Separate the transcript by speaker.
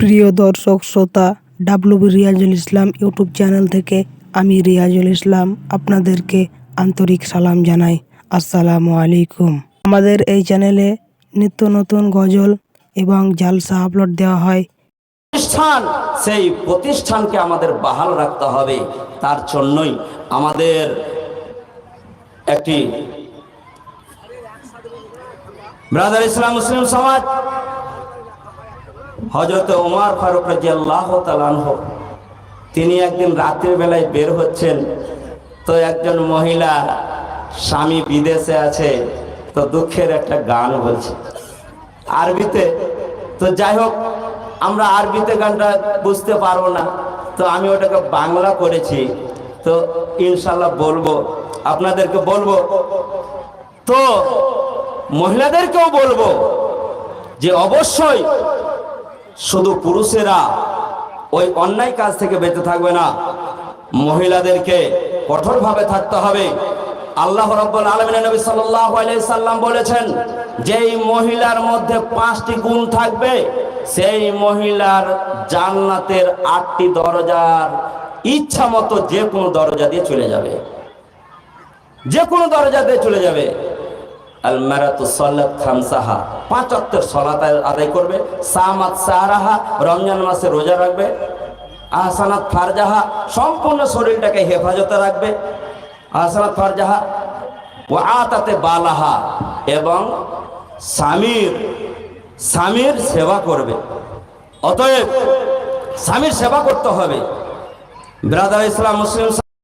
Speaker 1: প্রিয় দর্শক শ্রোতা, ডাব্লুবি রিয়াজুল ইসলাম ইউটিউব চ্যানেল থেকে আমি রিয়াজুল ইসলাম আপনাদেরকে আন্তরিক সালাম জানাই। আসসালামু আলাইকুম। আমাদের এই চ্যানেলে নিত্য নতুন গজল এবং জালসা আপলোড দেওয়া হয়।
Speaker 2: প্রতিষ্ঠান, সেই প্রতিষ্ঠানকে আমাদের বহাল রাখতে হবে। তার জন্যই আমাদের একটি ব্রাদার ইসলাম মুসলিম সমাজ হযরত ওমর ফারুক রাদিয়াল্লাহু তাআলা আনহু তিনি একদিন রাতের বেলায় বের হচ্ছেন, তো একজন মহিলা স্বামী বিদেশে আছে, তো দুঃখের একটা গান বলছে আরবিতে। তো যাই হোক, আমরা আরবিতে গানটা বুঝতে পারবো না, তো আমি ওটাকে বাংলা করেছি, তো ইনশাল্লাহ বলবো, আপনাদেরকে বলবো, তো মহিলাদেরকেও বলবো যে অবশ্যই শুধু পুরুষেরা ওই অন্যায় কাজ থেকে বেঁচে থাকবে না, মহিলাদেরকে কঠোরভাবে থাকতে হবে। আল্লাহ রাব্বুল আলামিন নবী সাল্লাল্লাহু আলাইহি সাল্লাম বলেছেন, যেই মহিলার মধ্যে 5টি গুণ থাকবে সেই মহিলার জান্নাতের 8টি দরজার ইচ্ছা মতো যে কোনো দরজা দিয়ে চলে যাবে, যে কোনো দরজা দিয়ে চলে যাবে। আল মারাতু সাল্লাত খামসাহা, 5 ওয়াক্তের সালাত আদায় করবে। সামাত সারাহা, রমজান মাসে রোজা রাখবে। আহসানাত ফারজাহা, সম্পূর্ণ শরীরটাকে হেফাজতে রাখবে। আহসানাত ফারজাহা ওয়া আতাতে বালাহা, এবং স্বামীর সেবা করবে। অতএব স্বামীর সেবা করতে হবে। ব্রাদার ইসলাম মুসলিম